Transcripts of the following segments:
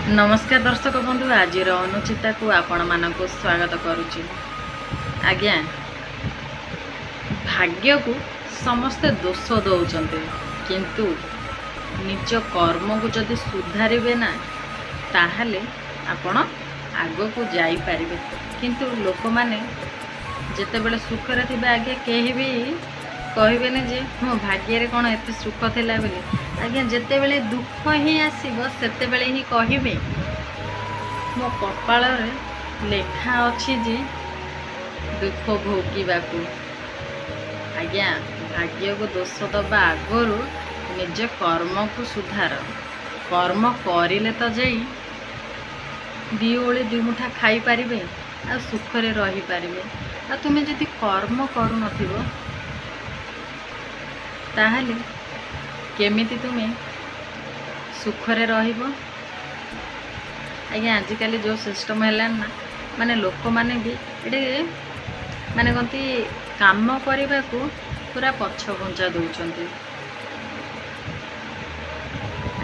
नमस्कार दर्शक बंधु आज अनुचिता को आपण मानक स्वागत करुच्ची। आज्ञा भाग्य को समस्ते दोष दौरान किंतु निज कर्म को जदि सुधारे ना ताहले आपण आग को जाई पारिबे। किंतु लोक माने जेते बेले सुख रे थिबे आज्ञा केही भी कहबेनी जे मो भाग्य रे कोन एते सुख थिला बेले। आज्ञा जेते बेले दुख ही आसीबो सेते बेले ही कहिबे मो कपाल रे लेखा अछि जे दुख भोगिबाकू। आज्ञा भाग्य को दोष दबा आगरू निज कर्म को सुधार। कर्म करिले तो जाई दी ओली दी मुठा खाई पारिबे आ सुखरे रही पारिबे। आ तुमे जदि कर्म करू नथिबो ताहले केमिति तुमे सुखरे रहिबो। आज्ञा आजिकल जो सिस्टम है ना माने लोक माने भी एटे माने कंती काम करने को पूरा पछ घुंचा दौरान।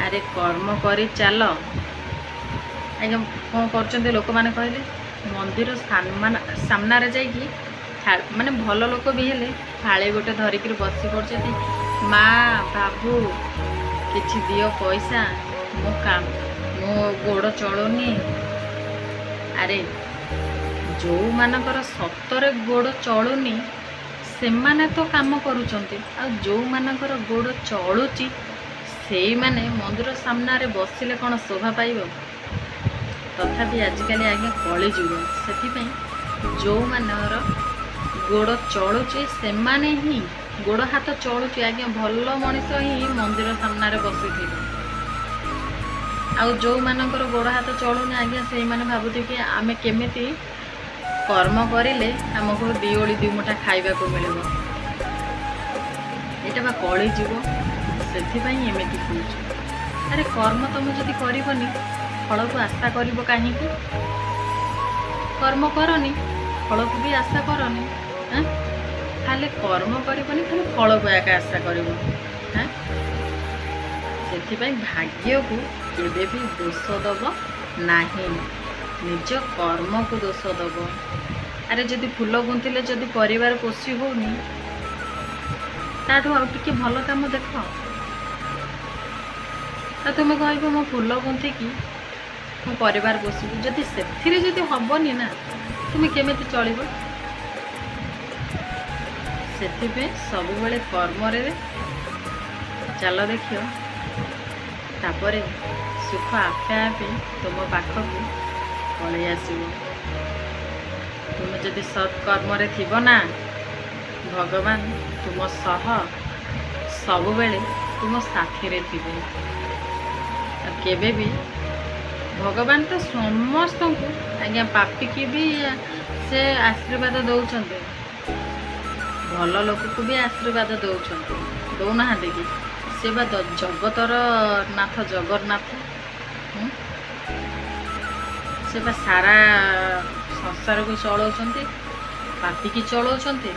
अरे कर्म करी चल। आज्ञा कौन कर लोक मैंने कहले मंदिर सामना रे जाइए माने भल लोक भी हेले थाली गोटे धरिक बसी पड़ते माँ बाबू किछि दियो पैसा मो गोड़ चलुनी। अरे जो मानकर सतरे गोड़ चलुनी से माने तो काम करुचंती आ जो मानकर गोड़ चलुची से माने मंदिर सामना रे बसिले कौन शोभा पाइब। तथापि आजिकल आज्ञा कली जुग से जो मानर गोड़ चलुची से माने ही गोड़ हाथ चलुची आज्ञा भल मनीष ही मंदिर सामना रे बसी आ जो मानकर गोड़ हाथ चलुनी आज्ञा से माने भाबुथि कि आमे केमिति कर्म करिले हमको दी ओली दी मुठा खाइबा को मिलिबो। एटा बा कली जुग सेथिपई एमिति होउछ। अरे कर्म तुम जदि करबनी फल को आशा करिबो काहेकि कर्म करनी फल को भी आशा करनी। खाली कर्म करबनी खाली फल को एका आशा करिबो। सेथिपई भाग्य को केबे भी दोष दब नाही निज कर्म को दोष दब। अरे जदि फूल गुंथिले जदि परिवार पोषी होनी ताठू आ टिके भल काम देख तुम कह मो फूल गुंथि कि मो परिवार पोषिबी जदि सेथिरे जदि हबनी ना तुम केमिति चलिबो। सेथिपे सब बेले कर्म रे चल देखियो तापरे सुख आपे आपे तुम पाखक पलि आसब। तुम जदि सत्कर्म रे थिबो ना भगवान तुम सह सब बेले तुम साथी रे थिबे। केबे भी भगवान तो समस्त को आज्ञा पापी की भी से आशीर्वाद दौरान भल लोक को भी आशीर्वाद दौना कि से बा जगतर नाथ जगन्नाथ से बा सारा संसार को चलाउछंती पापी की चलाउछंती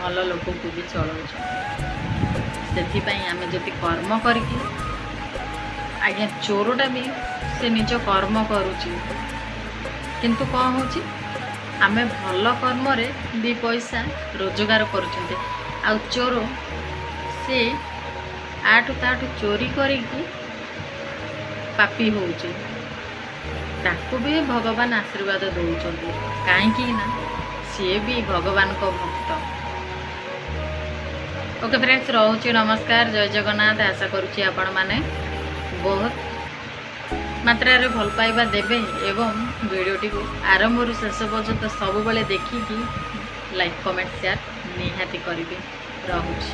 भल लोक को भी चलाउछंती। सेथिपई आमे जति कर्म करके आज्ञा चोरटा भी से निज कर्म करुची किंतु कौन होची आमे भल कर्म रे भी पैसा रोजगार करुचंते आ चोर से आठू ताठू चोरी करिकी पापी होउची ताकू भी भगवान आशीर्वाद दौरान कहीं ना सी भी भगवान को भक्त। ओके फ्रेंड्स रोचे नमस्कार जय जगन्नाथ। आशा करुच्ची आपण माने बहुत मात्रा रे भल पाइबा देबे एवं वीडियोटी को आरंभ रु शेष पर्यंत सब बेले देखिकी लाइक कमेंट शेयर निहाती करिवे। रहुछि।